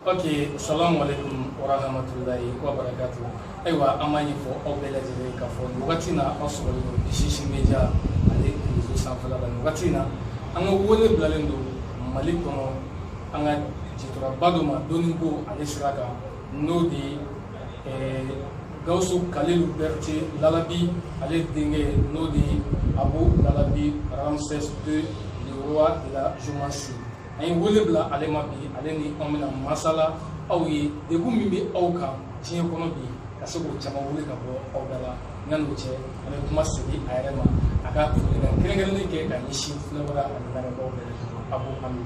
Ok, salam alaikum wa rahmatullahi wa barakatuh. Aywa amani fo obela jere ka fo watina osolo decision media ale ko sanfala la watina anga wole blalendo malik kono anga jitora baduma doningo ale siraka nodi gausu kalilu berti lalabi ale dinge nodi abu lalabi Ramsès II le roi de la Jumashi ay wole bla ale mabi ale ni omina masala awi debu mimbe auka tiye kono bi kaso ko chama wole ka bo awdala ngano che ale kuma sidi ayrema aka fulina kengel ni ke ka yishi fulabara ngana bo abu hamid.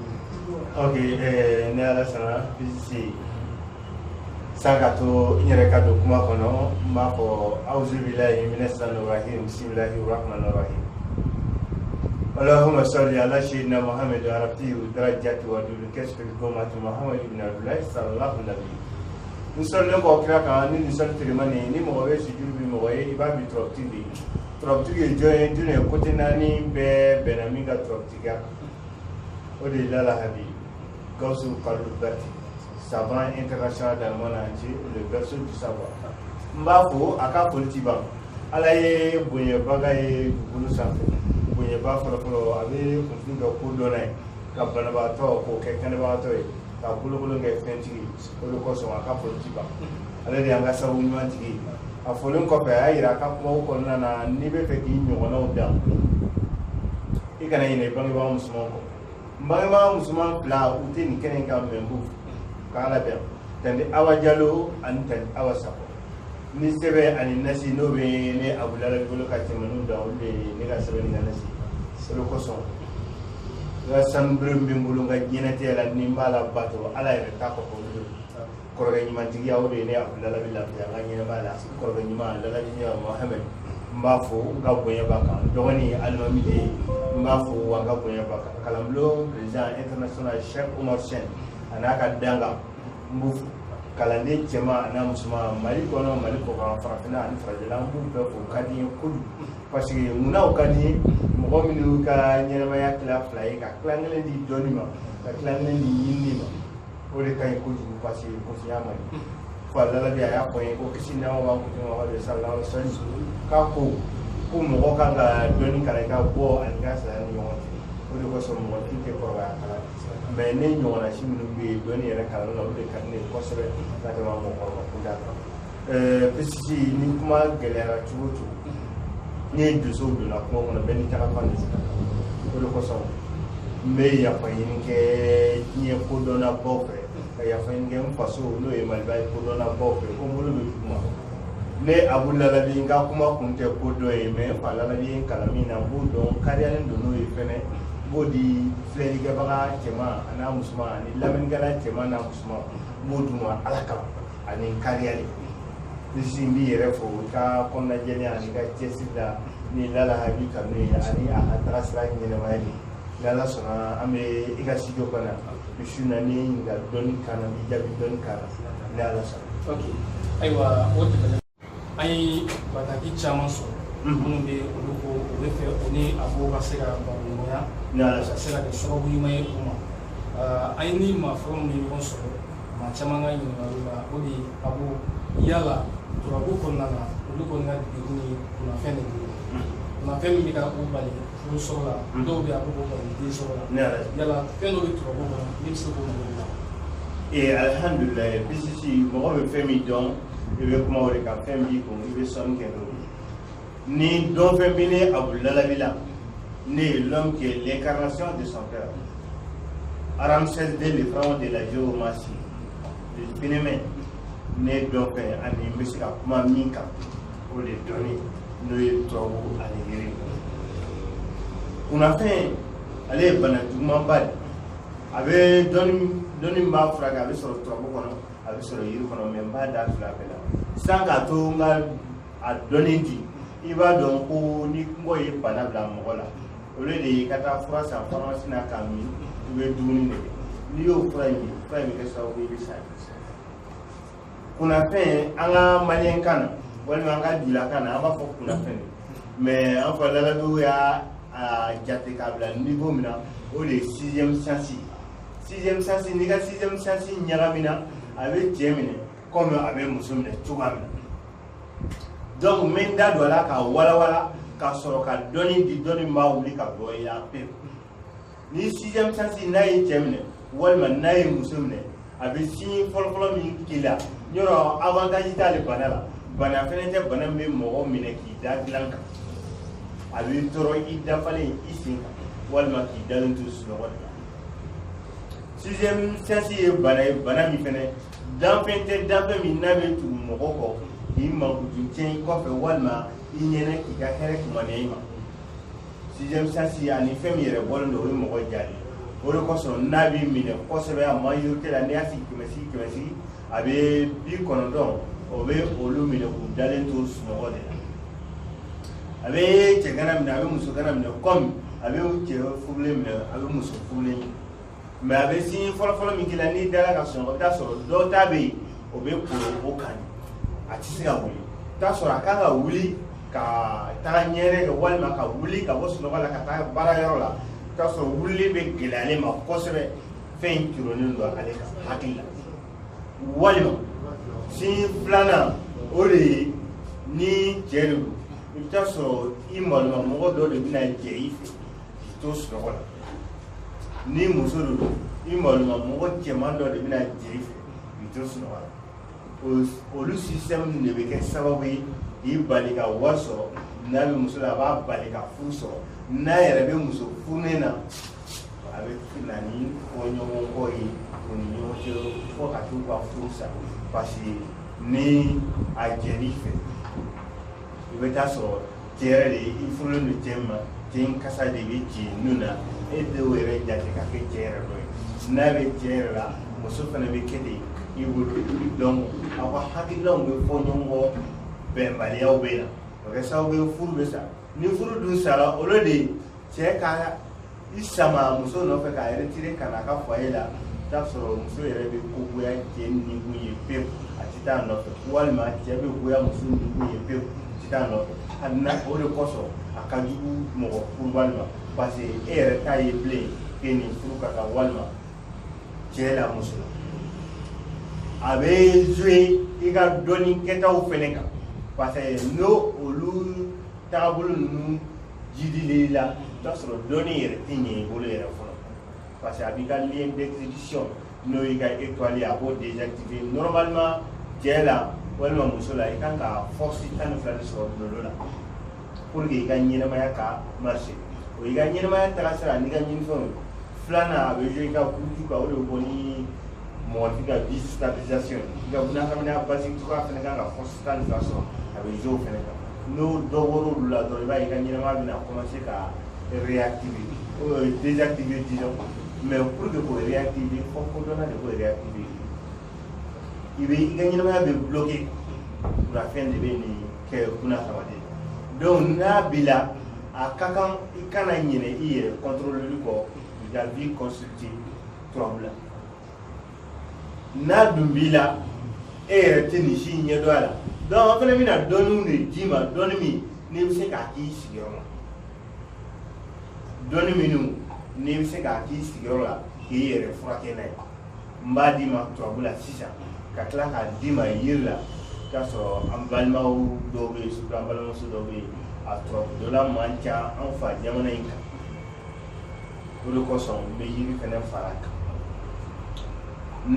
Ok, ne ala sana bisi sagato inyere kado kuma kono mako auzu billahi minash shaitanir rajim bismillahir rahmanir rahim. Allahumma salli ala sayyidina Muhammad wa abdihi wa darajati wa dul kasfi al-qawmat Muhammad ibn Abdullah sallallahu alaihi. Musallim ko kira kan ni nisal tirimani ni mo we sujud bi mo we iba bi troptidi. Troptidi joye dune kote nani be benami ga troptiga. Odi lala habi Gausu Kalubati, savant international dans le monde entier, le berceau du savoir. Mbafo aka politiba ala ye bonye baga ye bulu sanfɛ bonye ba fɔlɔfɔlɔ a bɛ kuntigi ka ko dɔn n'a ye ka banabaatɔ k'o kɛ kɛnɛbagatɔ ye ka bolokolo kɛ fɛntigi o de kosɔn a ka politiba ale de y'an ka sababu ɲuman tigi a fɔlen kɔfɛ a y'a yira a ka kumaw kɔnɔna na n'i bɛ fɛ k'i ɲɔgɔnnaw dan i kana ɲinɛ i bangebaa musomanw kɔ bangebaa musoman fila u tɛ nin kɛnɛ in kan mɛnbu k'a labɛn tɛnɛ Awa Jalo ani tɛnɛ Awa Sakɔ ni sɛbɛn ani nasi n'o bɛ ne Abudulayi bolo ka tɛmɛn'u da olu de ye ne ka sɛbɛn ni ka nasi o de kosɔn n ka sanubere min bɛ n bolo n ka diɲɛnatigɛ la ni n b'a la bato Ala yɛrɛ t'a kɔfɛ olu de kɔrɔkɛ ɲumantigiya o de ye ne Abudulayi bɛ lafiya n ka ɲɛnɛmaya la kɔrɔkɛ ɲuman Lalaji Mohamɛd n b'a fɔ n ka bonya b'a kan dɔgɔnin alimami de ye n b'a fɔ wa n ka bonya b'a kan kalanbulon président international Cheikh Omar Sène a n'a ka danga n b'u kalanden cɛman n'a musoman Mali kɔnɔ Mali kɔkan farafinna ani farajɛla n b'u bɛɛ fo o ka di n ye kojugu parce que munna o ka di n ye mɔgɔ minnu ka ɲɛnɛmaya tila fila ye ka tila kelen di dɔnni ma ka tila kelen di ɲinini ma o de ka ɲi kojugu parce que kunfiya man ɲi fo Lalaji a y'a fɔ n ye ko kisi nɛma b'a kuntigi Mamadu sallallahu alaihi wa sallam k'a ko mɔgɔ kan ka dɔnni kalan i ka bɔ ani ka saya ni ɲɔgɔn cɛ o de kosɔn mɔgɔ t'i tɛ kɔrɔbaya kalan mɛ ne ɲɔgɔnna si minnu bɛ yen dɔnni yɛrɛ kalan la o de ka di ne ye kosɛbɛ ka tɛmɛ mɔgɔkɔrɔba kunda kan pisisi ni kuma gɛlɛyara cogo o cogo ni dusuw donna kuma kɔnɔ bɛɛ ni tagafan de sera o de kosɔn n bɛ yafa ɲini kɛ diɲɛ kodɔnnabaw fɛ ka yafa ɲini kɛ n faso n'o ye Maliba ye kodɔnnabaw fɛ ko n bolo bɛ duguma ne Abu Lalabi n ka kuma kun tɛ ko dɔ ye mɛ n fa Lalabi ye n kalan min na n b'o dɔn kariyalen don n'o ye fɛnɛ n b'o di filɛlikɛbaga cɛman a n'a musoman ani lamɛnnikɛla cɛman n'a musoman n b'o d'u ma Ala kama ani kariyali bisi n b'i yɛrɛ fo i ka kɔnɔnajɛlenya ani ka cɛsiri la ni Lala Habi kanu ye ani a ka taga sira ɲɛnɛmaya de ni Ala sɔnna an bɛ i ka studio kɔnɔ bi su na ni ɲininka dɔnni kan na bi jaabi dɔnni kan na ni Ala sɔnna. Ok, ayiwa o tɛmɛnen an ye bataki caman sɔrɔ minnu bɛ olu ko u bɛ fɛ u ni Abu ka se ka baroɲɔgɔnya ka se ka kɛ sababu ɲuman ye u ma an ye ni maafɛnw ni ɲɔgɔn sɔrɔ maa caman ka ɲininkaliw la o de ye Abu yala turabu kɔnɔna na olu kɔni ka degun ni kunnafɛn de bolo kunnafɛn min bɛ ka u bali furu sɔrɔ la dɔw bɛ Abu k'u bali den sɔrɔ la yala fɛn dɔ bɛ turabu kɔnɔ ne bɛ se k'o ɲɛfɔ la. Alhamdulilayi bisisi mɔgɔ bɛ fɛn min dɔn i bɛ kuma o de kan fɛn b'i kun i bɛ sɔnni kɛ n'o ye ni dɔn fɛn bɛ ne Abu Lalabi la ne ye l'homme qui est l'incarnation de son père Ramsès II le pharaon de la géomancie le phénomène ne dɔn fɛn ani n bɛ se ka kuma min kan o de dɔnni n'o ye turabu ani yiri kunnafɛn ale ye bana jugumanba de a bɛ dɔnni b'a furakɛ a bɛ sɔrɔ turabu kɔnɔ a bɛ sɔrɔ yiri kɔnɔ mɛ n b'a da fila bɛɛ la san k'a to n ka a dɔnni di i b'a dɔn ko ni kungɔ ye bana bila mɔgɔ la olu de ye ka taa fura san pharmacie na k'a min i bɛ dumuni de kɛ n'i y'o fura in min fura in bɛ kɛ sababu ye i bɛ sa kunnafɛn an ka maliyɛn kan na walima an ka dila kan na an b'a fɔ kunnafɛn de mɛ an fa Lalabiw y'a jate k'a bila niveau min na o de ye 6e science sixième sens ni ka sixième sens ɲagamina a bɛ cɛ minɛ comme a bɛ muso minɛ cogoya min na donc n bɛ n da don a la ka walawala ka sɔrɔ ka dɔnni di dɔnni b'a wuli ka bɔ i la pewu ni sixième sens n'a ye cɛ minɛ walima n'a ye muso minɛ a bɛ signe fɔlɔfɔlɔ min k'i la yɔrɔ avantage t'ale bana la bana fɛnɛ tɛ bana min bɛ mɔgɔ minɛ k'i da dilan kan a bɛ tɔɔrɔ i dafalen i sen kan walima k'i dalen to sunɔgɔ de la sixième sens ye bana min fɛnɛ danfɛn tɛ danfɛn min n'a bɛ tugu mɔgɔ kɔ k'i mankutu tiɲɛ i kɔfɛ walima i ɲɛnɛ k'i ka hɛrɛ kumaniya i ma sixième sens ani fɛn min yɛrɛ bɔlen don o ye mɔgɔ jali o de kosɔn n'a b'i minɛ kosɛbɛ a majorité la n'i y'a sigi kɛmɛ sigi a bɛ 90 o bɛ olu minɛ k'u dalen to sunɔgɔ de la a bɛ cɛ gana minɛ a bɛ muso gana minɛ comme a bɛ cɛ furulen minɛ a bɛ muso furulen mais a bɛ signe fɔlɔfɔlɔ min k'i la n'i dara ka sunɔgɔ i bɛ t'a sɔrɔ dɔw ta bɛ yen o bɛ kolo o kan a tɛ se ka wuli i bɛ t'a sɔrɔ a kan ka wuli ka taga ɲɛnɛ kɛ walima ka wuli ka bɔ sunɔgɔ la ka taa baarayɔrɔ la i bɛ t'a sɔrɔ wulili bɛ gɛlɛya ale ma kosɛbɛ fɛn in turonnen don ale kan hakili la walima signe filanan o de ye ni cɛ de don i bɛ t'a sɔrɔ i maluma mɔgɔ dɔ de bɛna jɛ i fɛ k'i to sunɔgɔ la ni muso de don i maluma mɔgɔ cɛman dɔ de bɛna jɛ i fɛ k'i to sunɔgɔ la olu système de bɛ kɛ sababu ye k'i bali ka wari sɔrɔ n'a bɛ muso la a b'a bali ka furu sɔrɔ n'a yɛrɛ bɛ muso furulen na a bɛ na ni fɔɲɔgɔnkɔ ye o ni ɲɔgɔn cɛ fo ka t'u ka furu sa parce que ni a jɛn'i fɛ i bɛ taa sɔrɔ cɛ yɛrɛ de i furulen don cɛ ma cɛ in kasa de bɛ ci nun na e denw yɛrɛ jate ka kɛ cɛ yɛrɛ dɔ ye n'a bɛ cɛ yɛrɛ la muso fana bɛ kɛ ten i bolo donc aw ka hakililaw bɛ fɔ ɲɔgɔn kɔ bɛnbaliyaw bɛ na o kɛ sababu ye furu bɛ sa ni furu dun sara olu de cɛ ka i sama muso nɔfɛ k'a retire ka na a ka foyer la i t'a sɔrɔ muso yɛrɛ bɛ kogoya cɛ nikun ye pewu a tɛ taa nɔfɛ walima cɛ bɛ goya muso nikun ye pewu a tɛ taa nɔfɛ hali na o de kosɔn a ka jugu mɔgɔ furubali ma parce que e yɛrɛ t'a ye bilen k'e ni furu ka kan walima cɛ la muso la a bɛ jouer i ka dɔnni kɛtaw fɛnɛ kan parce que n'o olu taabolo ninnu jidil'i la i b'a sɔrɔ dɔnni yɛrɛ tɛ ɲɛ i bolo yɛrɛ fɔlɔ parce que a b'i ka lien d'exécution n'o y'i ka étoile a b'o désactiver normalement cɛ la walima muso la i kan ka force 12 de sɔrɔ dolo la pour que i ka ɲɛnamaya ka marcher o i ka ɲɛnamaya taga sira n'i ka ɲinifɛnw filanan a bɛ jouer i ka kuju kan o de bɛ bɔ ni mɔgɔtigi ka vie stabilisation i ka bunahadamadenya basique cogoya fana kan ka force 12 sɔrɔ a bɛ jouer o fana kan n'o dɔ bɔra olu la dɔrɔn i b'a ye i ka ɲɛnamaya bɛna commencer ka réactiver désactiver disons mais pour que k'o réactiver fo ko dɔ la de k'o réactiver i bɛ i ka ɲɛnamaya bɛ bloquer fɛn de bɛ nin kɛ bunahadamaden donc n'a b'i la a ka kan i kana ɲinɛ i yɛrɛ contrôler kɔ i ka vie constructive tubabu la n'a dun b'i la e yɛrɛ tɛ nin si ɲɛdɔn a la donc an fana bɛna dɔnniw de d'i ma dɔnni min n'i bɛ se k'a k'i sigiyɔrɔ la dɔnni minnu n'i bɛ se k'a k'i sigiyɔrɔ la k'i yɛrɛ furakɛ n'a ye n b'a d'i ma tubabu la sisan ka tila k'a d'i ma yiri la i t'a sɔrɔ an balimaw dɔw bɛ yen surtout an balimamuso dɔw bɛ yen a tubabu dɔnna man ca an fa jamana in kan o de kosɔn n bɛ yiri fana fara a kan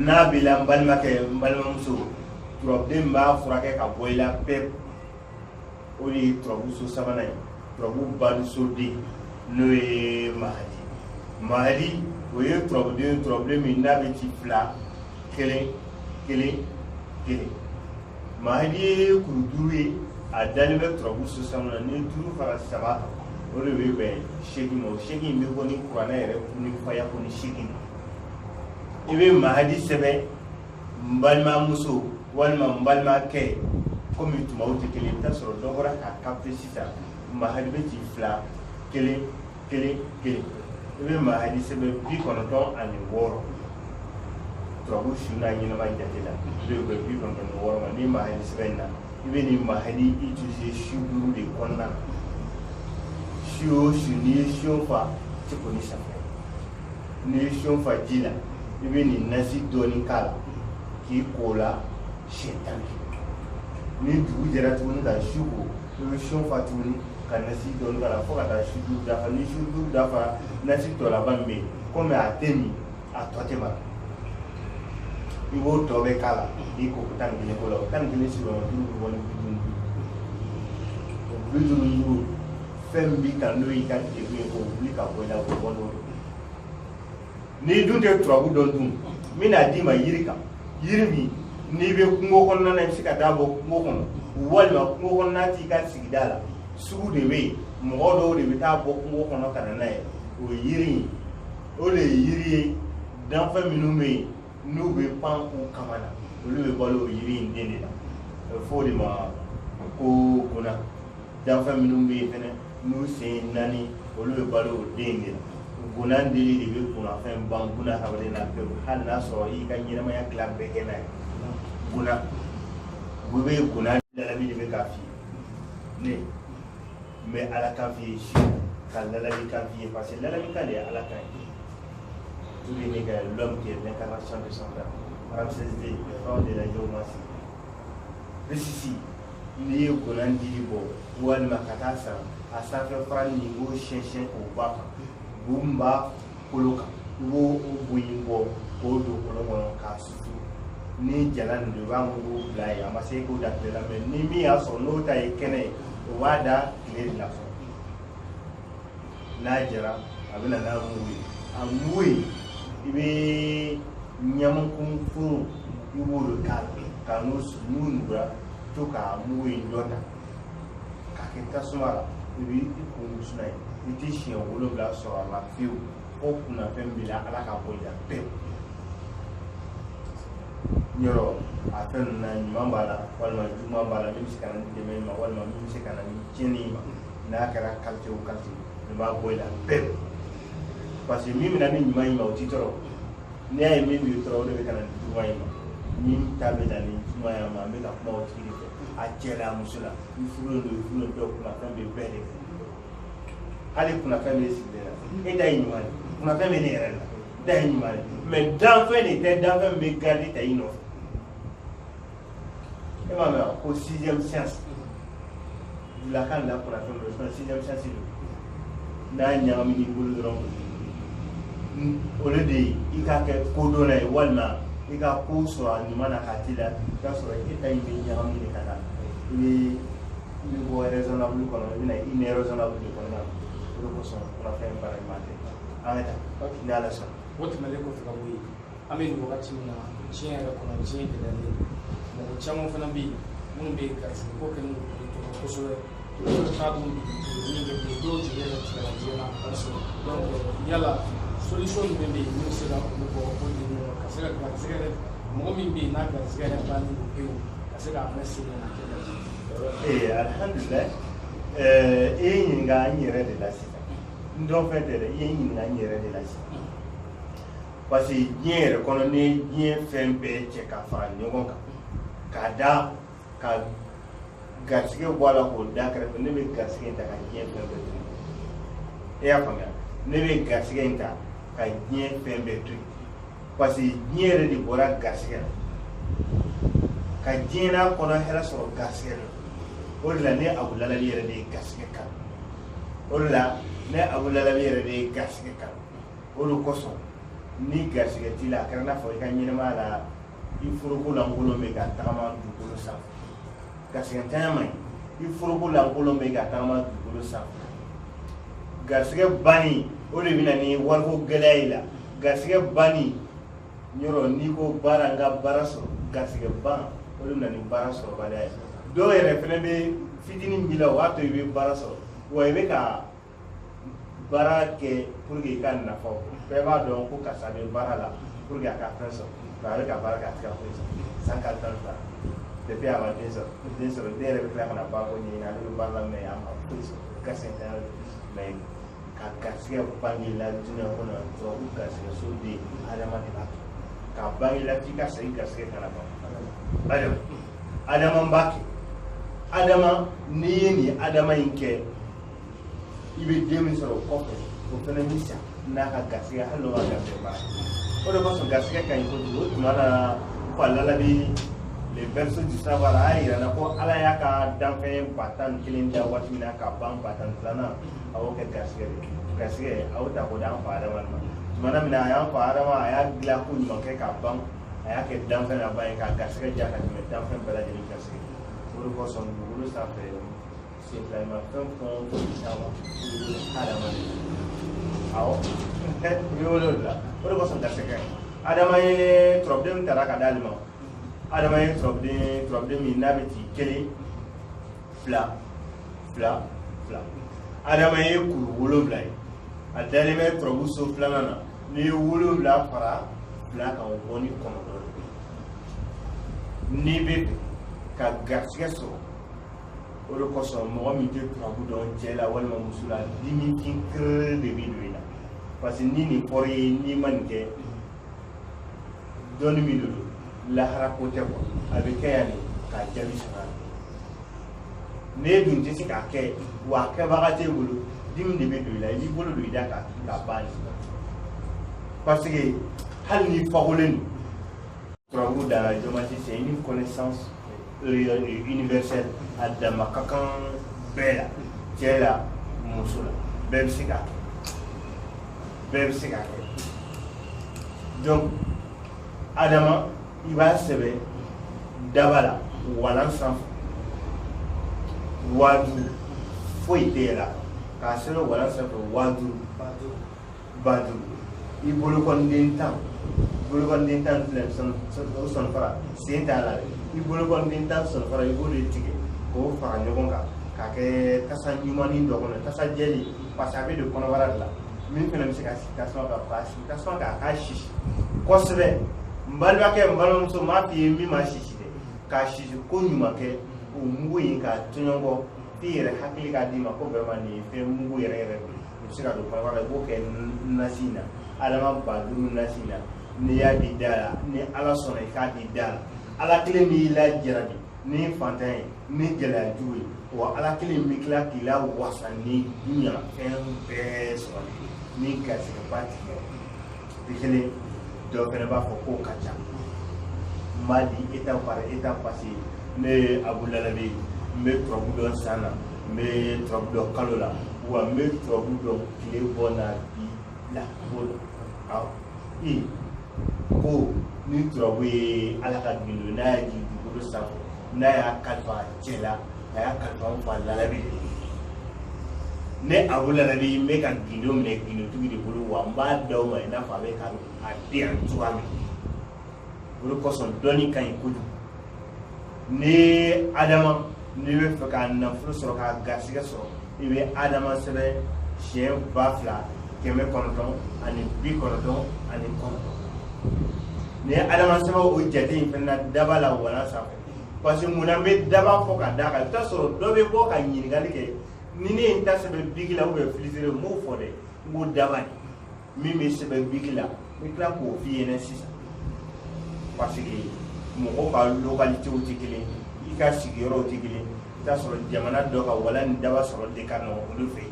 n'a b'i la n balimakɛ n balimamuso turabuden b'a furakɛ ka bɔ i la pewu o de ye turabuso sabanan ye turabu badusoden n'o ye mahadi o ye turabuden min n'a bɛ ci 2 1 mahadi ye kuru 5 ye a dalen bɛ turabuso sabanan ni 5 fara 3 o de bɛ bɛn 8 ma o 8 in bɛ bɔ ni kuranɛ yɛrɛ ni faya ko ni 8 i bɛ mahadi sɛbɛn n balimamuso walima n balimakɛ komi tumaw tɛ kelen i bɛ taa sɔrɔ dɔ bɔra k'a capter sisan mahadi bɛ ci 2 1 i bɛ mahadi sɛbɛn 96 turabu su n'a ɲɛnama jate la i bɛ 96 ma ni mahadi sɛbɛn na i bɛ nin mahadi utiliser su 5 de kɔnɔna na su o su n'i ye su fa tɛ ko ni safunɛ n'i ye su fa ji la ibini nasi doni kala ki kola shetan ni dugu jɛra tuguni ka su ko i bɛ sun fa tuguni ka nasi dɔɔni k'a la fo ka taa su duuru dafa ni su duuru dafa nasi tɔ laban min bɛ yen komi a tɛ min a tɔ tɛ mara i b'o tɔ bɛ k'a la k'i ko 11 ko la o 11 sigiyɔrɔma 5 bɛ bɔ ni 55 fɛn min b'i kan n'o y'i ka degun ye k'o wuli ka bɔ i la k'o bɔ n'o ye n'i dun tɛ turabu dɔn dun n bɛna d'i ma yiri kan yiri min n'i bɛ kungo kɔnɔna na i bɛ se ka taa bɔ kungo kɔnɔ walima kungo kɔnɔna t'i ka sigida la sugu de bɛ yen mɔgɔ dɔw de bɛ taa bɔ kungo kɔnɔ ka na n'a ye o ye yiri in o de ye yiri ye danfɛn minnu bɛ yen n'u bɛ pan u kama na olu bɛ balo o yiri in den de la a bɛ fɔ o de ma ko guna danfɛn minnu bɛ yen fɛnɛ n'u sen naani olu bɛ balo o den de la guna deli de bɛ kunnafɛn ban guna hadamaden na pewu hali n'a sɔrɔ i ka ɲɛnamaya tila bɛɛ kɛ n'a ye guna u bɛ guna lalabi de bɛ k'a f'i ye ne n bɛ ala kan f'i ye si ka lalabi kan f'i ye parce que lalabi kan de ye ala kan ye tout est né que l'homme qui est l'incarnation de son père Ramsès II le pharaon de la géomancie récit n'i ye guna dili bɔ walima ka taa san a sanfɛ fara ni i b'o siyɛn k'o ba kan k'o ba kolo kan i b'o boyi bɔ k'o don kolo kɔnɔ k'a susu ni jalan nin b'a mugu bila yen a ma se k'o da tile la mɛ ni min y'a sɔrɔ n'o ta ye kɛnɛ ye o b'a da tile de la fɔlɔ n'a jɛra a bɛ na n'a mugu ye a mugu ye i bɛ ɲamakun furu i b'o de k'a la ka n'o nugura to k'a mugu in dɔ ta k'a kɛ tasuma la i bɛ i kun wusulan ye i tɛ siɲɛ 7 sɔrɔ a la fiyewu fo kunnafɛn b'i la ala ka bɔ i la pewu yɔrɔ a fɛn ninnu na ɲuman b'a la walima juguman b'a la min bɛ se ka na ni dɛmɛ ma walima min bɛ se ka na ni tiɲɛni ma n'a kɛra qualité o qualité nin b'a bɔ i la pewu parce que min bɛ na ni ɲuman in ma o t'i tɔɔrɔ n'i y'a ye min b'i tɔɔrɔ o de bɛ ka na ni juguman in ma min ta bɛ na ni juguman in ma an bɛ ka kuma o tigi de fɛ a cɛ la a muso la i furulen don i furulen tɛ kunnafɛn bɛ bɛɛ de fɛ hali kunnafɛn bɛ sigilen la e ta ye ɲuman ye kunnafɛn bɛ ne yɛrɛ la da ye ɲuman ye mais danfɛn de tɛ danfɛn bɛ garder ta i nɔfɛ e m'a mɛn ko 6e science lakan da kunnafɛn dɔ sɔrɔ 6e science don n'a ɲagami n'i bolo dɔrɔn o de ye i ka kɛ kodɔnna ye walima i ka ko sɔrɔ a ɲuman na k'a t'i la i ka sɔrɔ e ta in bɛ ɲagami de ka taa i bɛ bɔ raisonnable kɔnɔ i bɛ na irraisonnable de kɔnɔna na o de kosɔn kunnafɛn baara ɲuman tɛ an ka taa ni ala sɔnna. o tɛmɛnen kɔfɛ ka bɔ yen an bɛ nin wagati min na diɲɛ yɛrɛ kɔnɔ diɲɛ gɛlɛyalen mɔgɔ caman fana bɛ yen minnu bɛ garisɛgɛ ko kɛ n'u tɔgɔ kosɛbɛ olu t'a dɔn min bɛ yen dɔw jigi yɛrɛ tigɛ la diɲɛ na donc yala solution min bɛ yen min bɛ se ka olu bɔ o de ye ka se ka garisɛgɛ yɛrɛ mɔgɔ min bɛ yen n'a garisɛgɛ yɛrɛ bannen don pewu ka se k'a mɛn segin na kɛ alhamdulilayi e ye ɲininka n yɛrɛ de la sisan n dɔn fɛn tɛ dɛ i ye n ɲininka n yɛrɛ de la sisan parce que diɲɛ yɛrɛ kɔnɔ ni diɲɛ fɛn bɛɛ cɛ ka fara ɲɔgɔn kan k'a da ka garisɛgɛ bɔ a la k'o da kɛrɛfɛ ne bɛ garisɛgɛ in ta ka diɲɛ fɛn bɛɛ to yen e y'a faamuya ne bɛ garisɛgɛ in ta ka diɲɛ fɛn bɛɛ to yen parce que diɲɛ yɛrɛ de bɔra garisɛgɛ la ka diɲɛ n'a kɔnɔ hɛrɛ sɔrɔ garisɛgɛ la o de la ne Abu Lalabi yɛrɛ de ye garisɛgɛ kan o de la ne Abu Lalabi yɛrɛ de ye garisɛgɛ kan o de kosɔn ni garisɛgɛ t'i la a kɛra n'a fɔ i ka ɲɛnɛmaya la i foroko lankolon bɛ ka tagama dugukolo sanfɛ garisɛgɛ ntanya man ɲi i foroko lankolon bɛ ka tagama dugukolo sanfɛ garisɛgɛ banni o de bɛ na ni wariko gɛlɛya ye la garisɛgɛ banni yɔrɔ n'i ko baara n ka baara sɔrɔ garisɛgɛ ban o de bɛ na ni baara sɔrɔbaliya ye dɔw yɛrɛ fɛnɛ bɛ fitinin b'i la o b'a to i bɛ baara sɔrɔ wa i bɛ ka baara kɛ pour que i ka nafa bɛɛ b'a dɔn ko karisa bɛ baara la pour que a ka fɛn sɔrɔ nka a bɛ ka baara kɛ a tɛ ka foyi sɔrɔ sans k'ale ta fila depuis a ma den sɔrɔ den yɛrɛ bɛ tila ka na baara ko ɲɛɲini ale bɛ baara la mɛ a ma foyi sɔrɔ garisɛgɛ tɛ mɛ ka garisɛgɛ bange la diɲɛ kɔnɔ tubabu garisɛgɛ so de adama de b'a kɛ ka bange la f'i ka segin garisɛgɛ kana ban adama b'a kɛ adama n'i ye nin adama in kɛ i bɛ den min sɔrɔ o kɔfɛ o fana bɛ sa n'a ka garisɛgɛ hali n'o ka garisɛgɛ baara O de kosɔn garisɛgɛ ka ɲi kojugu o tuma na falala bi les berceaux du savoir a yira na ko ala y'a ka danfɛn 11 da waati min na ka ban 12 a y'o kɛ garisɛgɛ de garisɛgɛ a y'o ta k'o d'an fa Adama ma tuma min na a y'an fa Adama a y'a dilan ko ɲuman kɛ k'a ban a y'a kɛ danfɛn na ban ye k'a garisɛgɛ ja ka tɛmɛ danfɛn bɛɛ lajɛlen garisɛgɛ o de kosɔn dugukolo sanfɛ senfilamafɛn fɛn o fɛn caman Adama de awɔ u ye wele o de la o de kosɔn garisɛgɛ Adama ye tɔrɔden min tara ka d'ale ma Adama ye tɔrɔden min n'a bɛ ci 1 2 Adama ye kuru 7 ye a dalen bɛ tɔrɔbu so 2nan na n'i ye 7 fara 2 kan o bɔ ni 9 n'i bɛ ka garisɛgɛ sɔrɔ o de kosɔn mɔgɔ min tɛ tɔrɔbu dɔn cɛ la walima muso la dimi kere de bɛ don i la parce que ni nin fɔra ye n'i ma nin kɛ dɔnni min de don lahara ko tɛ quoi a bɛ kɛ yan de k'a jaabi sɔrɔ n'e dun tɛ se k'a kɛ wa a kɛbaga t'e bolo dimi de bɛ don i la i b'i bolo don i da ka ban parce que hali ni fagolen don turabu da jomati c'est une connaissance universelle a dama ka kan bɛɛ la cɛ la muso la bɛɛ bɛ se k'a kɛ donc Adama i b'a sɛbɛn daba la walan sanfɛ 5000 foyi tɛ yɛlɛ k'a sɛbɛn walan sanfɛ 5000 i bolokɔniden 10 filɛ o sɔnfara sen t'a la dɛ i bolokɔniden 10 sɔnfara i b'o de tigɛ k'o fara ɲɔgɔn kan k'a kɛ tasa ɲumanin dɔ kɔnɔ tasa jɛlen parce que a bɛ don kɔnɔbara de la min fana bɛ se ka sigi tasuma kan k'a sigi tasuma kan a k'a sisi kosɛbɛ n balimakɛ n balimamuso m'a f'i ye min ma sisi dɛ k'a sisi ko ɲuman kɛ o mugu in k'a tɔɲɔ bɔ f'i yɛrɛ hakili k'a d'i ma ko vraiment nin ye fɛn mugu yɛrɛ yɛrɛ de i bɛ se ka don kɔnɔbara la i b'o kɛ nasi in na Adama 5000 nasi in na n'i y'a di da la ni ala sɔnna i k'a di da la ala kelen b'i lajara de ni fantan ye ni gɛlɛyajugu ye wa ala kelen bɛ tila k'i la wasa ni dunya fɛn bɛɛ sɔrɔ ni garisɛgɛba tigɛ i kelen dɔw fana b'a fɔ k'o ka ca n b'a di étape par étape parce que ne ye Abu Lalabi n bɛ turabu dɔn san na n bɛ turabu dɔn kalo la wa n bɛ turabu dɔn tile bɔ na bi la b'o la awɔ i ko ni turabu ye ala ka gindo n'a y'a jigin dugukolo sanfɛ n'a y'a kalifa cɛ la a y'a kalifa n fa Lalabi ne Abu Lalabi n bɛ ka gindo minɛ gindotigi de bolo wa n b'a d'aw ma i n'a fɔ a bɛ ka a di yan cogoya min o de kosɔn dɔnni ka ɲi kojugu ni Adama n'i bɛ fɛ ka nafolo sɔrɔ ka garisɛgɛ sɔrɔ i bɛ Adama sɛbɛn siɲɛ 2999 ni Adama sɛbɛn o jate in fana daba la walan sanfɛ parce que munna n bɛ daba fɔ ka d'a kan i bɛ taa sɔrɔ dɔ bɛ bɔ ka ɲininkali kɛ ni ne ye n ta sɛbɛn bigi la filisire n b'o fɔ dɛ n ko daba de min bɛ sɛbɛn bigi la n bɛ tila k'o f'i ɲɛna sisan parce que mɔgɔw ka localitéw tɛ kelen i ka sigiyɔrɔw tɛ kelen i t'a sɔrɔ jamana dɔ ka walan ni daba sɔrɔ de ka nɔgɔn olu fɛ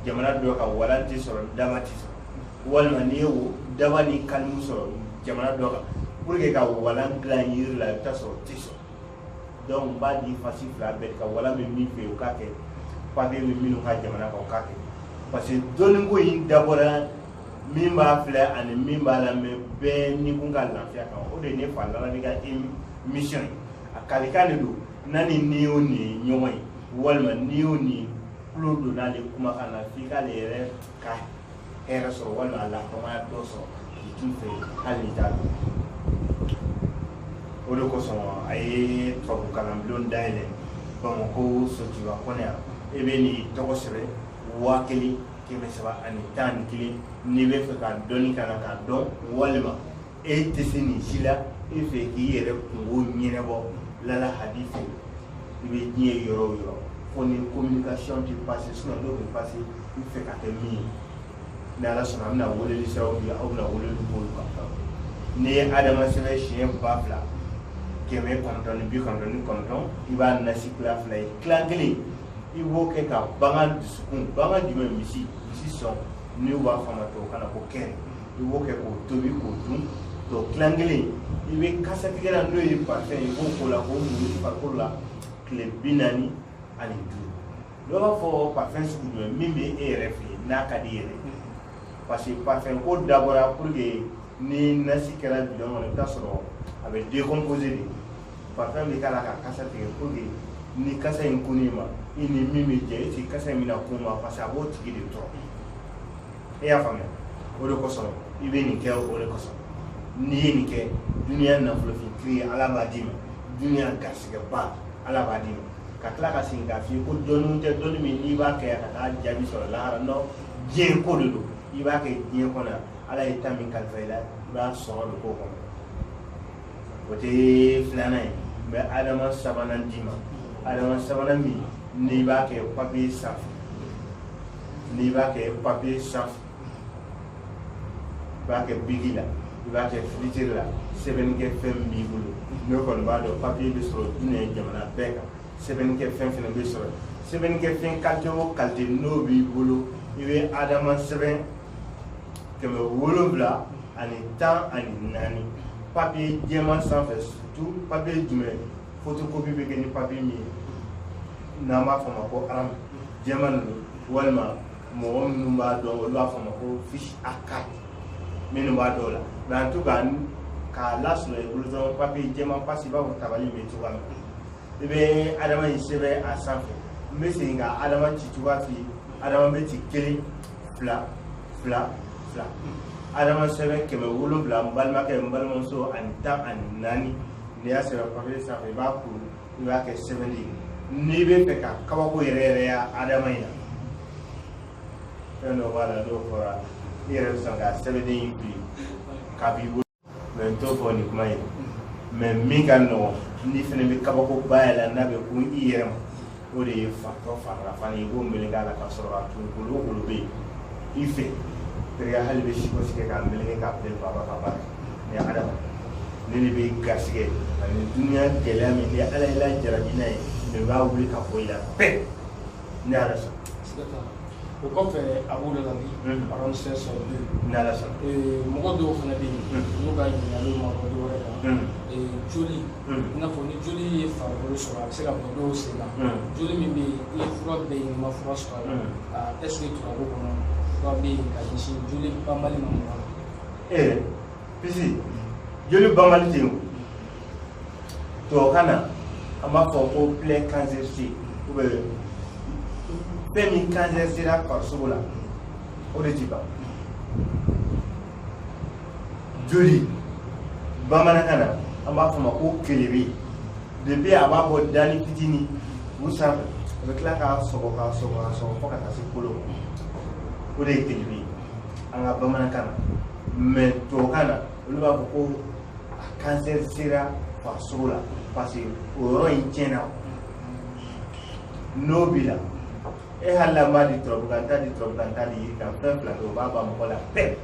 jamana dɔ ka walan tɛ sɔrɔ daba tɛ sɔrɔ walima n'i ye daba ni kalimu sɔrɔ jamana dɔ kan pour que ka walan dilan yiri la i bɛ t'a sɔrɔ tɛ sɔrɔ donc n b'a di fasi fila bɛɛ ka walan bɛ min fɛ yen o k'a kɛ papier bɛ minnu ka jamana kan o k'a kɛ parce que dɔnniko in dabɔra min b'a filɛ ani min b'a la mɛ bɛɛ ni kun ka lafiya kan o de ye ne fa Lalabi ka mission ye a kalikan de don n'ani ni y'o nin ye ɲɔgɔn ye walima n'i y'o nin tulo don n'ale kumakan na f'i k'ale yɛrɛ ka hɛrɛ sɔrɔ walima a lafamaya dɔ sɔrɔ k'i t'u fɛ hali n'i t'a dɔn o de kosɔn a ye tubabu kalanbulon dayɛlɛ Bamako Sotiba kɔnɔ yan e bɛ n'i tɔgɔ sɛbɛn 1311 n'i bɛ fɛ ka dɔnni kana k'a dɔn walima e tɛ se nin si la e fɛ k'i yɛrɛ kungo ɲɛnabɔ lala hadisi i bɛ diɲɛ yɔrɔ o yɔrɔ fo ni communication tɛ passé sinon n'o bɛ passé i fɛ ka kɛ min ye ni ala sɔnna a bɛna weleli siraw di aw bɛna weleli k'olu kan n'i ye Adama sɛbɛn siɲɛ 2999 i b'a nasi tila fila ye tila kelen i b'o kɛ ka bagan dusukun bagan jumɛn misi sɔn n'u b'a fɔ a ma tubabukan na ko kɛrɛ i b'o kɛ k'o tobi k'o dun to kilan kelen i bɛ kasa tigɛla n'o ye parfum i b'o k'o la k'o mun i farikolo la tile 45 dɔ b'a fɔ parfum sugu jumɛn min bɛ e yɛrɛ fɛ yen n'a ka di i yɛrɛ parce que parfum ko dabɔra pour que ni nasi kɛra bidon kɔnɔ i bɛ taa sɔrɔ a bɛ décomposer de parfum bɛ k'a la ka kasa tigɛ pour que ni kasa in kunni ma i ni min bɛ jɛ e kasa in bɛna kun ma parce que a b'o tigi de tɔɔrɔ e y'a faamuya o de kosɔn i bɛ nin kɛ o de kosɔn n'i ye nin kɛ duniya nafolotigi ala b'a d'i ma duniya garisɛgɛba ala b'a d'i ma ka tila ka segin k'a f'i ye ko dɔnni tɛ dɔnni min n'i b'a kɛ ka taa jaabi sɔrɔ lahara nɔ diɲɛ ko de don i b'a kɛ diɲɛ kɔnɔ ala ye ta min kalifa i la i b'a sɔrɔ de k'o kɔnɔ o tɛ filanan ye n bɛ adama sabanan d'i ma adama sabanan min n'i b'a kɛ papiye sanfɛ n'i b'a kɛ papiye sanfɛ i b'a kɛ bigi la i b'a kɛ filitiri la sɛbɛnnikɛ fɛn b'i bolo n'o kɔni b'a dɔn papiye bɛ sɔrɔ diinɛ jamana bɛɛ kan sɛbɛnnikɛ fɛn fɛnɛ bɛ sɔrɔ sɛbɛnnikɛ fɛn kalite o kalite n'o b'i bolo i bɛ adama sɛbɛn 7 ani 14 papiye jɛman sanfɛ surtout papiye jumɛn photocopie bɛ kɛ ni papiye min ye n'an b'a fɔ o ma ko aram jɛman ninnu walima mɔgɔ minnu b'a dɔn olu b'a fɔ o ma ko fiche A4 minnu b'a dɔn o la mais en tout cas k'a lasɔrɔ i bolo dɔrɔn papiye jɛman pasi i b'a fɔ tabali bɛ cogoya min i bɛ adama in sɛbɛn a sanfɛ n bɛ segin ka adama ci cogoya f'i ye adama bɛ ci 1 2 2 2 adama sɛbɛn 7 n balimakɛ n balimamuso ani 14 n'i y'a sɛbɛn papiye sanfɛ i b'a kuru i b'a kɛ sɛbɛnni ye n'i bɛ fɛ ka kabako yɛrɛ yɛrɛ ya adama in na fɛn dɔ b'a la n'o fɔra i yɛrɛ bɛ sɔn ka sɛbɛnden in fili k'a b'i bolo mais n t'o fɔ nin kuma ye mais min ka nɔgɔn n'i fɛnɛ bɛ kabako bayɛlɛ n'a bɛ kun i yɛrɛ ma o de ye fatɔ farala fana i b'o meleke a la ka sɔrɔ ka tunu golo bɛ yen i fɛ terikɛ hali bɛ sikosi kɛ k'a meleke k'a bɛɛ baba ka baara ni adama ne de bɛ garisɛgɛ ani duniya gɛlɛya min ni ala ye lajarabi n'a ye ne b'a wuli ka bɔ i la bɛɛ ne ala sɔn o kɔfɛ a b'o de la bi arɔndissement sɔrɔ ne ala sɔn mɔgɔ dɔw fana bɛ yen n'u ka ɲininkaliw ma bɔ dɔwɛrɛ kan joli i n'a fɔ ni joli ye farikolo sɔrɔ a bɛ se ka bɔ dɔw sen na joli min bɛ yen ni fura bɛ yen ma fura sɔrɔ a la est ce que tubabu kɔnɔ fura bɛ yen ka ɲɛsin joli banbali ma mɔgɔ la. pisi joli banbali tɛ yen tubabukan na an b'a fɔ ko plein cancer ou bien fɛn min cancer sera farisogo la o de ti ban joli bamanankan na an b'a fɔ ma ko kelebe depuis a b'a bɔ dani fitinin u sanfɛ a bɛ tila k'a sɔgɔ k'a sɔgɔ k'a sɔgɔ fo ka taa se kolo o de ye kelebe an ka bamanankan na mais tubabukan na olu b'a fɔ ko a cancer sera farisogo la parce que o yɔrɔ in tiɲɛna n'o b'i la e hali an b'a di tubabukan t'a di tubabukan t'a di yiri kan fɛn fila o b'a ban mɔgɔ la bɛɛ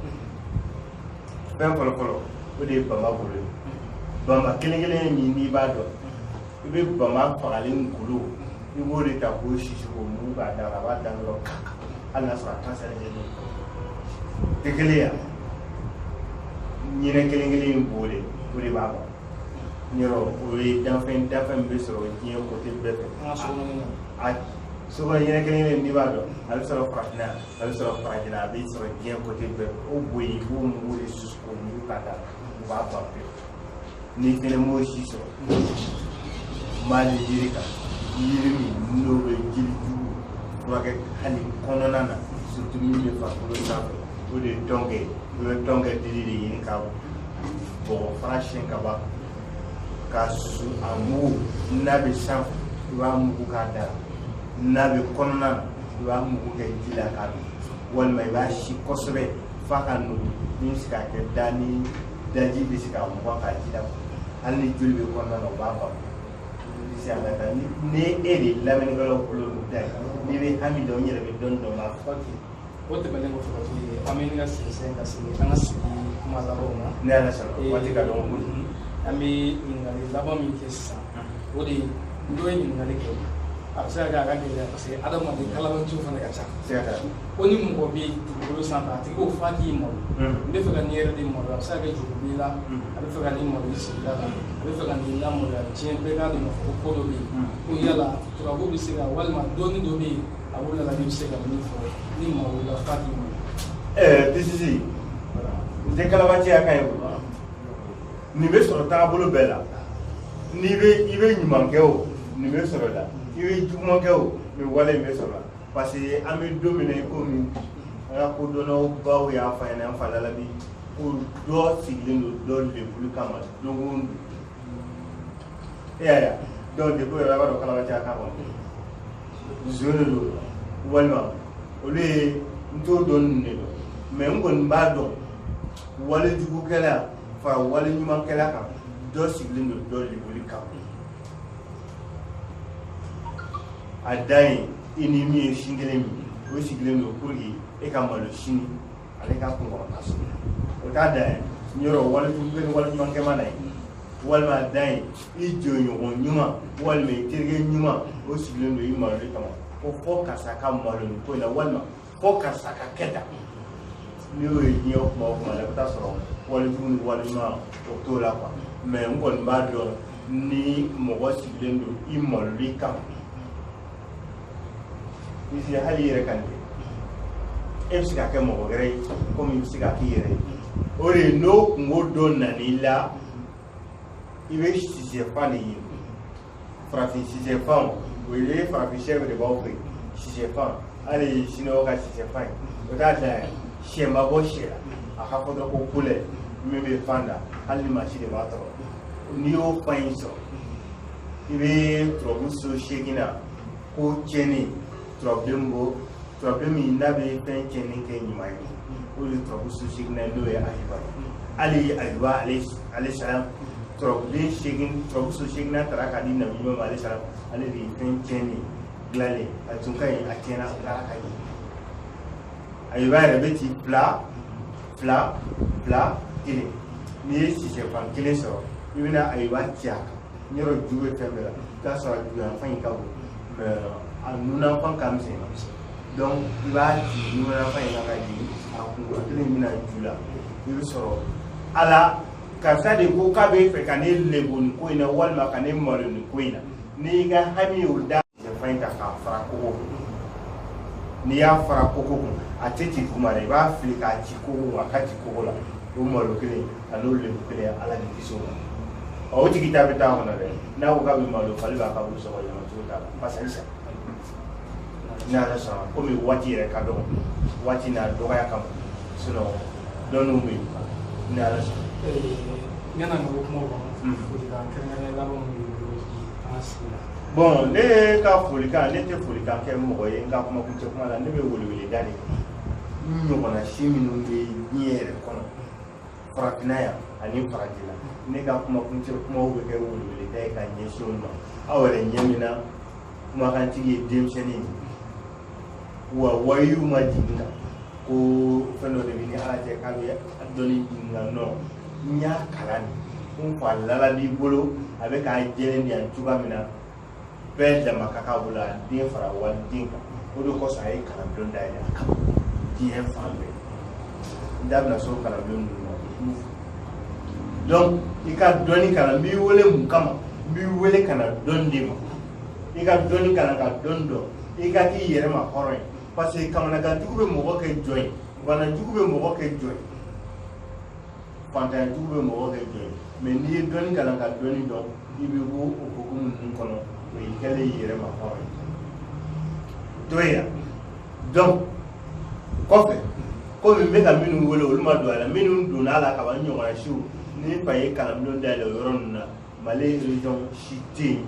fɛn fɔlɔ-fɔlɔ o de ye bama bolo ye bama kelen-kelen min n'i b'a dɔn i bɛ bama fagalen golo i b'o de ta k'o sisi k'o mugu k'a da a b'a da dɔrɔn kaka hali n'a sɔrɔ a cancer de don tɛ kelen ya ɲinɛ kelen-kelen in b'o de o de b'a ban yɔrɔ o ye danfɛn min bɛ sɔrɔ diɲɛ côté bɛɛ fɛ souvent ɲinɛ kelen-kelen n'i b'a dɔn a bɛ sɔrɔ farafinna a bɛ sɔrɔ farajɛla a bɛ sɔrɔ diɲɛ côté bɛɛ o boyi i b'o mugu de susu k'o mugu k'a da o b'a ban pewu n'i fɛnɛ m'o si sɔrɔ n b'a di yiri kan yiri min n'o bɛ jeli jugu furakɛ hali kɔnɔna na surtout min bɛ farikolo sanfɛ o de ye tɔnkɛ i bɛ tɔnkɛ dili de ɲini ka bɔgɔ fara siyɛn ka ban k'a susu a mugu n'a bɛ sanfɛ i b'a mugu k'a da n'a bɛ kɔnɔna na i b'a mugu kɛ ji la k'a min walima i b'a si kosɛbɛ f'a ka nugu min bɛ se k'a kɛ da ni daji bɛ se ka mugan k'a ji la hali ni joli bɛ kɔnɔna na o b'a ban ni e de lamɛnnikɛlaw bolo da ye n'i bɛ hami dɔn n yɛrɛ bɛ dɔɔnin dɔn b'a fɔ. o tɛmɛnen kɔfɛ ka fili an bɛ ka sɛgɛsɛgɛ ka sigi an ka sigi kuma labanw na. ne yɛrɛ sɔrɔ waati ka dɔn ko an bɛ ɲininkali laban min kɛ sisan o de ye dɔ ye ɲininkali kɛ a bɛ se ka kɛ a ka gɛlɛya parce que adamaden kalabanci fana ka ca ko ni mɔgɔ bɛ dugukolo sanfɛ a tigi b'o f'a k'i malo n bɛ fɛ ka nin yɛrɛ de malo a bɛ se ka kɛ juru b'i la a bɛ fɛ ka nin malo i sigida la a bɛ fɛ ka nin lamaloya diɲɛ bɛɛ k'a dɔn k'a fɔ ko dɔ bɛ yen ko yala turabu bɛ se ka walima dɔɔni dɔ bɛ yen a b'o la n'i bɛ se ka min fɔ ni malo la f'a k'i malo. Bisisi n tɛ kalabanciya kan ye o nin bɛ sɔrɔ taabolo bɛɛ la i bɛ ɲuman kɛ o nin bɛ sɔrɔ la i bɛ juguman kɛ o nin wale in bɛ sɔrɔ la parce que an bɛ don min na i komi an ka kodɔnnaw baw y'a fɔ an ɲɛna an fa la bi ko dɔ sigilen don dɔ lebulu kama don o don e y'a ye donc depuis yɛrɛ a b'a dɔn kalabanciya kan kɔnɔ zone don walima olu ye n t'o dɔn nin de don mais n kɔni b'a dɔn wale jugukɛla fara wale ɲumankɛla kan dɔ sigilen don dɔ lebulu kama a dan ye i ni min ye sin kelen min o sigilen don pour que e ka malo sini ale ka kun kɔnɔ ka sɔrɔ o t'a dan ye yɔrɔ wale jugu bɛ ni wale ɲumankɛ ma na ye walima a dan ye i jɔɲɔgɔn ɲuman walima i terikɛ ɲuman o sigilen don i malo de kama ko fɔ karisa ka malo nin ko in na walima fɔ karisa ka kɛ tan n'i y'o ye diɲɛ kuma o kuma la i bɛ taa sɔrɔ wale jugu ni wale ɲuman o t'o la quoi mais n kɔni b'a dɔn ni mɔgɔ sigilen don i malo de kama isi hali yɛrɛ kan tɛ e bɛ se ka kɛ mɔgɔ wɛrɛ ye komi i bɛ se ka k'i yɛrɛ ye o de ye n'o kungo dɔ nan'i la i bɛ sisɛfan de ye farafin sisɛfan o ye farafin sɛ de b'aw fɛ yen sisɛfan hali siniwaw ka sisɛfan ye o t'a dan sɛ ma bɔ sɛ la a ka fɔ dɔ ko kulɛ min bɛ fan da hali ni mansi de b'a tɔrɔ n'i y'o fan in sɔrɔ i bɛ turabu so 8 na ko tiɲɛni turabu min n'a bɛ fɛn tiɲɛni kɛ ɲuman ye o de turabu so 8 na n'o ye ayiba hali ayiba ale salam turabu so 8 na taara k'a di nabi ɲuman ma ale salam ale de ye fɛn tiɲɛni dilanlen a tun ka ɲi a tiɲɛna a taara ka ɲi ayiba yɛrɛ bɛ ci fila kelen n'i ye sisɛfan kelen sɔrɔ i bɛna ayiba ci a kan yɔrɔ ju bɛ fɛn bɛɛ la i b'a sɔrɔ juguyanfan in ka bon mais a nunafan ka misɛn donc i b'a ci nunafan in na ka jigin a kunkolo kelen bɛna ju la i bɛ sɔrɔ ala karisa de ko k'a bɛ fɛ ka ne lebu nin ko in na walima ka ne malo nin ko in na n'i ka hami y'o da sisɛfan in ta k'a fara kogo n'i y'a fara kogo kun a tɛ ci kuma dɛ i b'a fili k'a ci kogo a ka ci kogo la o malo kelen a n'o lebu kelen ala ni kisi o ma o tigi ta bɛ taa kɔnɔ dɛ n'a ko k'a bɛ malo fali b'a ka bolo sɔgɔ yɛlɛma cogo t'a la parce que sa ni ala sɔnna komi waati yɛrɛ ka dɔgɔ waati n'a dɔgɔya kama sinon dɔnniw bɛ yen ni ala sɔnna. Yan'an ka bɔ kumaw kɔnɔ folikan kɛrɛnkɛrɛnnen laban min b'i bolo an ka sigi la. Bon ne ka folikan ne tɛ folikan kɛ mɔgɔ ye n ka kuma kuncɛ kuma la ne bɛ weleweleda de kɛ n ɲɔgɔnna si minnu bɛ diɲɛ yɛrɛ kɔnɔ farafinna yan ani farajɛ la ne ka kuma kuncɛ kumaw bɛ kɛ weleweleda ye ka ɲɛsin o ma aw yɛrɛ ɲɛ min na kumakantigi ye denmisɛnnin wa wayiw ma jigin kan ko fɛn dɔ de bɛ ni ala cɛ k'a bɛ dɔnni jigin kan nɔ n y'a kalan de n fa lala b'i bolo a bɛ k'a jɛlen yan cogoya min na bɛɛ dama ka k'a bolo a den fara waliden kan o de kosɔn a ye kalanbulon dayɛlɛ a kama diɲɛ fan bɛɛ n da bɛna so kalanbulon ninnu ma donc i ka dɔnni kalan n b'i wele mun kama n b'i wele ka na dɔnni de ma i ka dɔnni kalan ka dɔnni dɔn i ka k'i yɛrɛ ma hɔrɔn ye parce que kamanaganjugu bɛ mɔgɔ kɛ jɔn ye banajugu bɛ mɔgɔ kɛ jɔn ye fantanyajugu bɛ mɔgɔ kɛ jɔn ye mais n'i ye dɔnni kalan ka dɔnni dɔn i bɛ bɔ o hukumu ninnu kɔnɔ o y'i kɛlen i yɛrɛ ma hɔrɔn ye to ye yan donc kɔfɛ komi n bɛ ka minnu wele olu ma don a la minnu donna a la ka ban ɲɔgɔnna siw ni fa ye kalanbulon dayɛlɛ o yɔrɔ ninnu na Mali région si tɛ yen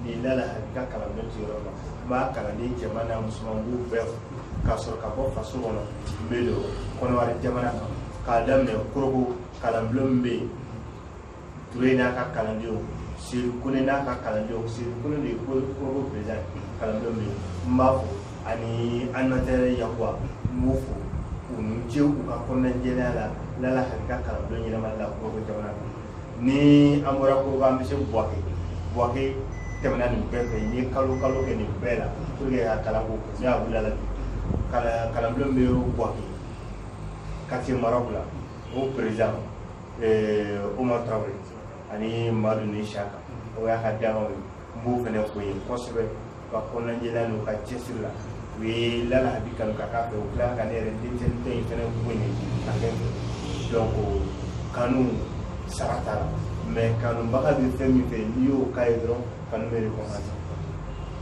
bi ni lala i ka kalanbulon ti yɔrɔ ma n b'a kalanden cɛman n'a musoman b'u bɛɛ fo k'a sɔrɔ ka bɔ faso kɔnɔ n bɛ don kɔnɔwari jamana kan k'a daminɛ Korogo kalanbulon min bɛ yen Ture n'a ka kalandenw Seydou Kone n'a ka kalandenw Seydou Kone de ye Korogo président kalanbulon bɛ yen n b'a fo ani animateur Yakuba n b'u fo u ni ce u ka kɔnɔnajɛlenya la lala i ka kalanbulon ɲɛnamali la Korogo jamana kan ni an bɔra Korogo an bɛ se Buwake tɛmɛna nin bɛɛ fɛ n ye kalo kɛ nin bɛɛ la pour que ka kalan ko ne y'a wuli a la kalanbulon bɛ Bouaké quartier Maroc la o président Omar Traoré ani Madu ni Saka o y'a ka dama ye n b'o fɛnɛ fo ye kosɛbɛ ka kɔnɔnajɛla n'u ka cɛsiri la u ye Lala Habi kanu ka k'a fɛ u tila ka ne yɛrɛ denmisɛnnin in fɛnɛ bonya ka kɛ donc kanu sara t'a la mais kanubaga bɛ fɛn min fɛ n'i y'o k'a ye dɔrɔn kanu bɛ recommencer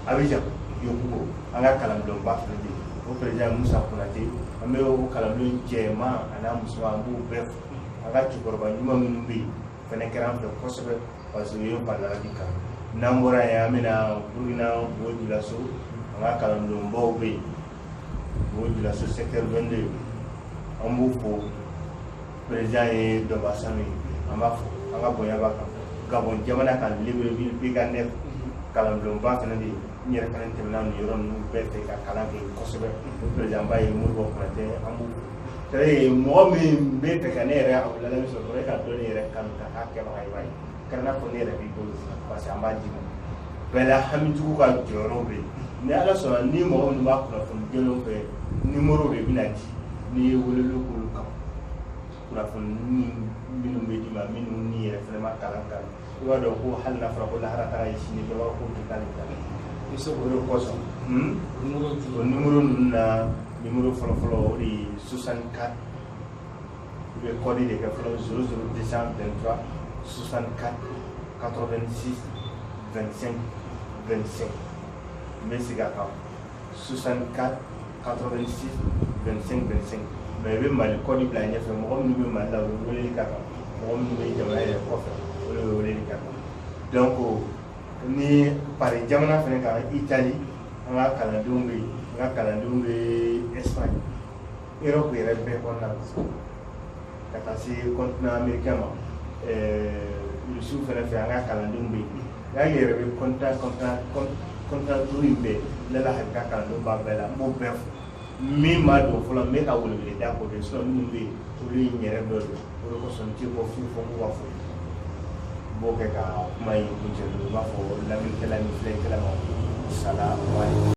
Abidjan Yokubo an ka kalanbulonba fɛnɛ bɛ yen o président Musa Konate an bɛ o kalanbulon jɛman a n'a musoman an b'o bɛɛ fo an ka cɛkɔrɔba ɲuman minnu bɛ yen fɛnɛ kɛra an fɛ kosɛbɛ parce que u ye balalaji kan n'an bɔra yen an bɛna Burukina Bojulaso an ka kalanbulonbaw bɛ yen Bojulaso secteur 22 an b'o fo président ye Dɔba Sanu ye an b'a fɔ an ka bonya b'a kan Gabon jamana kan Libreville Biga9 kalanbulonba fɛnɛ bɛ yen n yɛrɛ fɛnɛ tɛmɛna nin yɔrɔ ninnu bɛɛ fɛ ka kalan kɛ kosɛbɛ o président ba ye Modibo Konatɛ an b'o fo mɔgɔ min bɛ fɛ ka ne yɛrɛ awulala min sɔrɔ e ka dɔn ne yɛrɛ kanu ka k'a kɛbaga ye báyìí kɛra n'a fɔ ne yɛrɛ b'i bolo parce que an b'a d'i ma bɛɛ la hamijugu ka jɔyɔrɔw bɛ yen ni Ala sɔnna ni mɔgɔ minnu b'a kunnafoni jɛlenw fɛ numéro de bɛna di n'i ye weleli k'olu kan kunnafoni minnu bɛ d'i ma minnu ni yɛrɛ fɛnɛ ma kalan kan i b'a dɔn ko hali n'a fɔra ko lahara taga ye sini bɛɛ b'a fɔ k'o tɛ k'ale ta o de kosɔn o numéro ninnu na numéro fɔlɔ o de ye 64 i bɛ kɔdi de kɛ fɔlɔ 00223 64 86 25 25 n bɛ segin a kan 64 86 25 25 mais i bɛ Mali kɔdi bila ɲɛfɛ mɔgɔ minnu bɛ Mali la o bɛ weleli ka kan mɔgɔ minnu bɛ jamana yɛrɛ kɔfɛ o de bɛ weleli ka kan donc ni Paris jamana fɛnɛ kan Italie an ka kalandenw bɛ yen an ka kalandenw bɛ Espagne Europe yɛrɛ bɛɛ kɔnɔna na ka taa se continent américain ma Rusiw fɛnɛ fɛ an ka kalandenw bɛ yen n'a yɛrɛ bɛ continent duuru in bɛɛ Lala Habi ka kalandenw b'a bɛɛ la n b'o bɛɛ fo min ma don fɔlɔ n bɛ ka weleweleda k'o de sinon minnu bɛ yen olu ye n yɛrɛ dɔ de o de kosɔn n tɛ bɔ f'u fɔ k'u b'a fɔ n b'o kɛ ka kuma in kuncɛ n b'a fɔ lamɛnnikɛla ni filɛlikɛla ma salamu aleykum